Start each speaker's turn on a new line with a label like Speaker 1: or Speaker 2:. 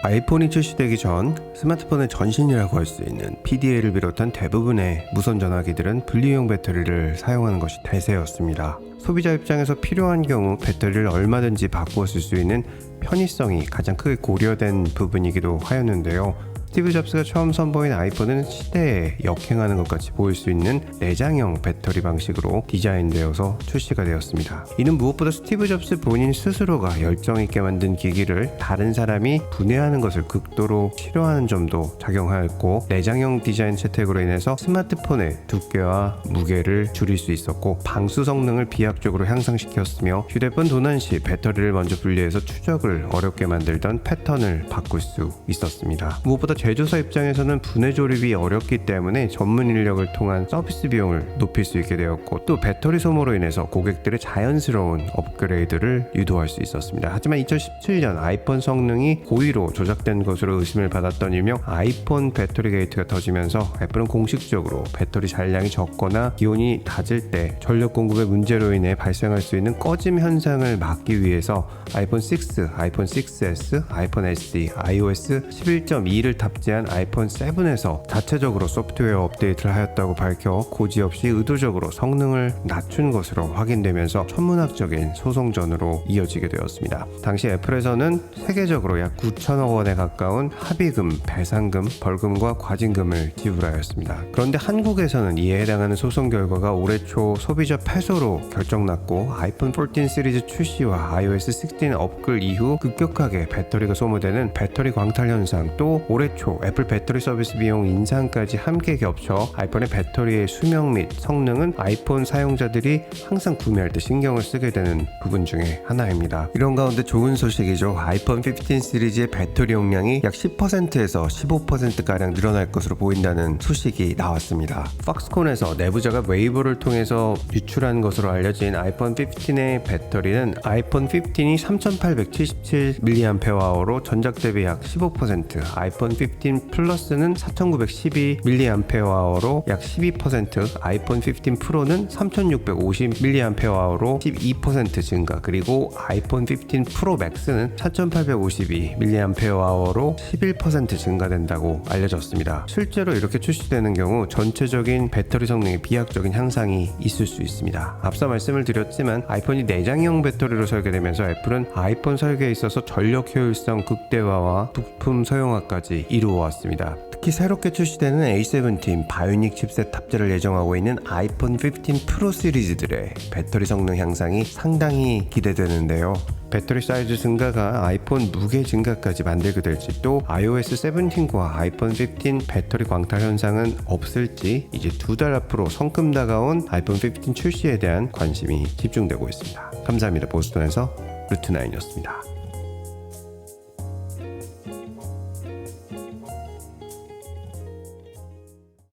Speaker 1: 아이폰이 출시되기 전 스마트폰의 전신이라고 할 수 있는 PDA를 비롯한 대부분의 무선 전화기들은 분리형 배터리를 사용하는 것이 대세였습니다. 소비자 입장에서 필요한 경우 배터리를 얼마든지 바꾸어 쓸 수 있는 편의성이 가장 크게 고려된 부분이기도 하였는데요. 스티브 잡스가 처음 선보인 아이폰은 시대에 역행하는 것 같이 보일 수 있는 내장형 배터리 방식으로 디자인되어서 출시가 되었습니다. 이는 무엇보다 스티브 잡스 본인 스스로가 열정 있게 만든 기기를 다른 사람이 분해하는 것을 극도로 싫어하는 점도 작용하였고, 내장형 디자인 채택으로 인해서 스마트폰의 두께와 무게를 줄일 수 있었고 방수 성능을 비약적으로 향상시켰으며, 휴대폰 도난 시 배터리를 먼저 분리해서 추적을 어렵게 만들던 패턴을 바꿀 수 있었습니다. 무엇보다 제조사 입장에서는 분해 조립이 어렵기 때문에 전문 인력을 통한 서비스 비용을 높일 수 있게 되었고, 또 배터리 소모로 인해서 고객들의 자연스러운 업그레이드를 유도할 수 있었습니다. 하지만 2017년 아이폰 성능이 고의로 조작된 것으로 의심을 받았던 일명 아이폰 배터리 게이트가 터지면서 애플은 공식적으로 배터리 잔량이 적거나 기온이 낮을 때 전력 공급의 문제로 인해 발생할 수 있는 꺼짐 현상을 막기 위해서 아이폰 6, 아이폰 6S, 아이폰 SE, iOS 11.2를 탑재한 아이폰 7에서 자체적으로 소프트웨어 업데이트를 하였다고 밝혀 고지없이 의도적으로 성능을 낮춘 것으로 확인되면서 천문학적인 소송전으로 이어지게 되었습니다. 당시 애플에서는 세계적으로 약 9천억 원에 가까운 합의금, 배상금, 벌금과 과징금을 지불하였습니다. 그런데 한국에서는 이에 해당하는 소송 결과가 올해 초 소비자 패소로 결정났고, 아이폰 14 시리즈 출시와 iOS 16 업글 이후 급격하게 배터리가 소모되는 배터리 광탈 현상, 또 올해 초 애플 배터리 서비스 비용 인상까지 함께 겹쳐 아이폰의 배터리의 수명 및 성능은 아이폰 사용자들이 항상 구매할 때 신경을 쓰게 되는 부분 중에 하나입니다. 이런 가운데 좋은 소식이죠. 아이폰 15 시리즈의 배터리 용량이 약 10%에서 15%가량 늘어날 것으로 보인다는 소식이 나왔습니다. 팍스콘에서 내부자가 웨이보를 통해서 유출한 것으로 알려진 아이폰 15의 배터리는 아이폰 15이 3877mAh로 전작 대비 약 15%, 아이폰 15 플러스는 4912mAh로 약 12%, 아이폰 15 프로는 3650mAh로 12% 증가, 그리고 아이폰 15 프로 맥스는 4852mAh로 11% 증가된다고 알려졌습니다. 실제로 이렇게 출시되는 경우 전체적인 배터리 성능의 비약적인 향상이 있을 수 있습니다. 앞서 말씀을 드렸지만 아이폰이 내장형 배터리로 설계되면서 애플은 아이폰 설계에 있어서 전력 효율성 극대화와 부품 서용화까지 이루어왔습니다. 특히 새롭게 출시되는 A17 바이오닉 칩셋 탑재를 예정하고 있는 아이폰 15 프로 시리즈들의 배터리 성능 향상이 상당히 기대되는데요. 배터리 사이즈 증가가 아이폰 무게 증가까지 만들게 될지, 또 iOS 17과 아이폰 15 배터리 광탈 현상은 없을지, 이제 2달 앞으로 성큼 다가온 아이폰 15 출시에 대한 관심이 집중되고 있습니다. 감사합니다. 보스턴에서 루트9이었습니다.